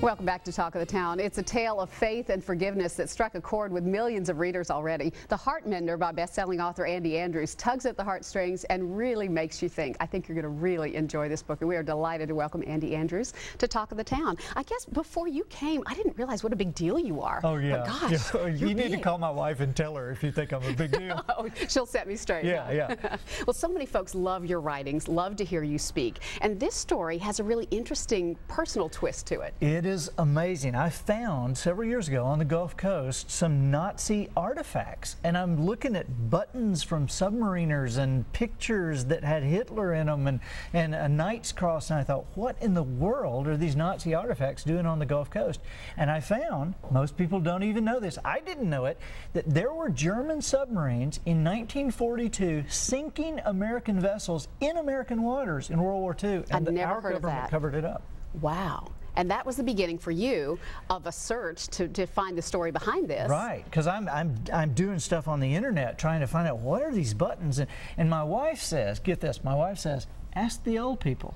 Welcome back to Talk of the Town. It's a tale of faith and forgiveness that struck a chord with millions of readers already. The Heart Mender by best-selling author Andy Andrews tugs at the heartstrings and really makes you think. I think you're going to really enjoy this book, and we are delighted to welcome Andy Andrews to Talk of the Town. I guess before you came, I didn't realize what a big deal you are. Oh, yeah. But gosh, yeah. You need to call my wife and tell her if you think I'm a big deal. Oh, she'll set me straight. Yeah, huh? yeah. Well, so many folks love your writings, love to hear you speak, and this story has a really interesting personal twist to it. It is amazing. I found several years ago on the Gulf Coast some Nazi artifacts, and I'm looking at buttons from submariners and pictures that had Hitler in them and a Knight's Cross, and I thought, what in the world are these Nazi artifacts doing on the Gulf Coast? And I found, most people don't even know this, I didn't know it, that there were German submarines in 1942 sinking American vessels in American waters in World War II, and our government covered it up. Wow. And that was the beginning for you of a search to find the story behind this. Right, because I'm doing stuff on the internet trying to find out what are these buttons, and my wife says, get this, my wife says, ask the old people.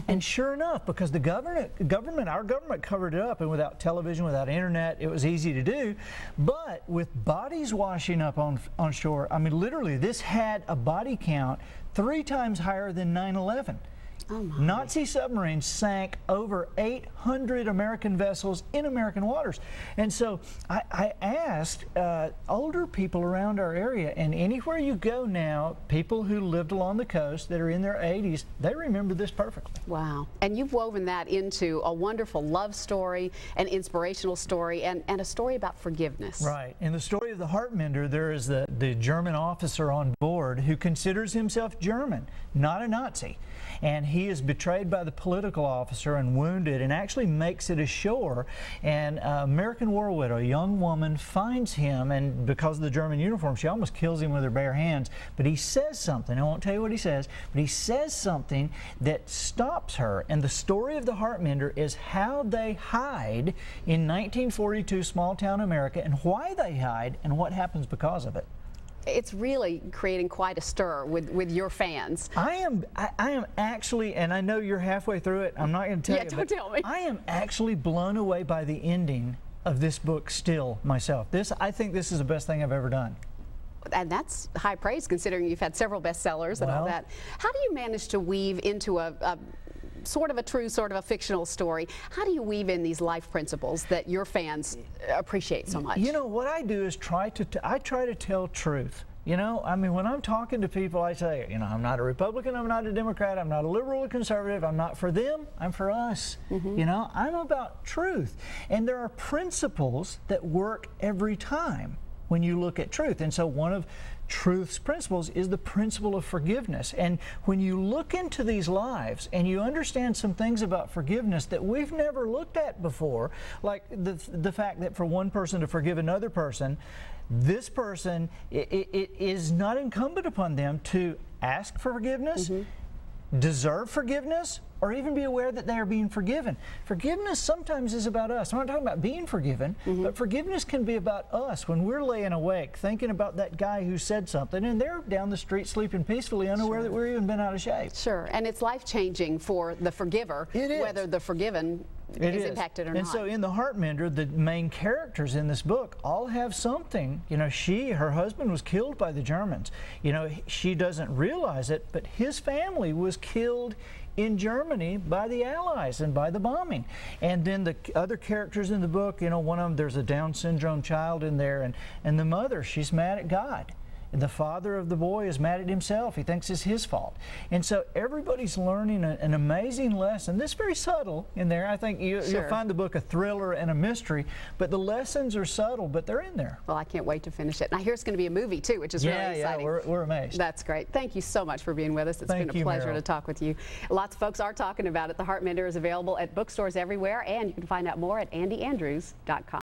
And sure enough, because the our government covered it up, and without television, without internet, it was easy to do. But with bodies washing up on shore, I mean, literally, this had a body count 3 times higher than 9/11. Oh my. Nazi submarines sank over 800 American vessels in American waters. And so I asked older people around our area, and anywhere you go now, people who lived along the coast that are in their 80s, they remember this perfectly. Wow. And you've woven that into a wonderful love story, an inspirational story, and a story about forgiveness. Right. In the story of the Heart Mender, there is the German officer on board who considers himself German, not a Nazi. And he is betrayed by the political officer and wounded, and actually makes it ashore. And American war widow, a young woman, finds him, and because of the German uniform, she almost kills him with her bare hands. But he says something, I won't tell you what he says, but he says something that stops her. And the story of the Heart Mender is how they hide in 1942 small town America, and why they hide, and what happens because of it. It's really creating quite a stir with your fans. I am actually, and I know you're halfway through it, I'm not going to tell you, don't tell me. I am actually blown away by the ending of this book still myself. I think this is the best thing I've ever done. And that's high praise considering you've had several bestsellers and all that. How do you manage to weave into a sort of a true, sort of a fictional story? How do you weave in these life principles that your fans appreciate so much? You know, what I do is I try to tell truth. You know, I mean, when I'm talking to people, I say, you know, I'm not a Republican, I'm not a Democrat, I'm not a liberal or conservative, I'm not for them, I'm for us. You know, I'm about truth. And there are principles that work every time when you look at truth. And so one of truth's principles is the principle of forgiveness. And when you look into these lives and you understand some things about forgiveness that we've never looked at before, like the fact that for one person to forgive another person, this person, it is not incumbent upon them to ask for forgiveness, deserve forgiveness, or even be aware that they are being forgiven. Forgiveness sometimes is about us. I'm not talking about being forgiven, but forgiveness can be about us when we're laying awake thinking about that guy who said something, and they're down the street sleeping peacefully, unaware that we're even been out of shape. Sure, and it's life-changing for the forgiver, whether the forgiven is impacted or not. And so in the Heart Mender, the main characters in this book all have something. You know, her husband was killed by the Germans. You know, she doesn't realize it, but his family was killed in Germany by the Allies and by the bombing. And then the other characters in the book, you know, one of them, there's a Down syndrome child in there, and the mother, she's mad at God. And the father of the boy is mad at himself. He thinks it's his fault. And so everybody's learning an amazing lesson. This is very subtle in there. I think you'll find the book a thriller and a mystery, but the lessons are subtle, but they're in there. Well, I can't wait to finish it. And I hear it's going to be a movie, too, which is really exciting. Yeah, we're amazed. That's great. Thank you so much for being with us. It's been a pleasure to talk with you. Lots of folks are talking about it. The Heart Mender is available at bookstores everywhere, and you can find out more at andyandrews.com.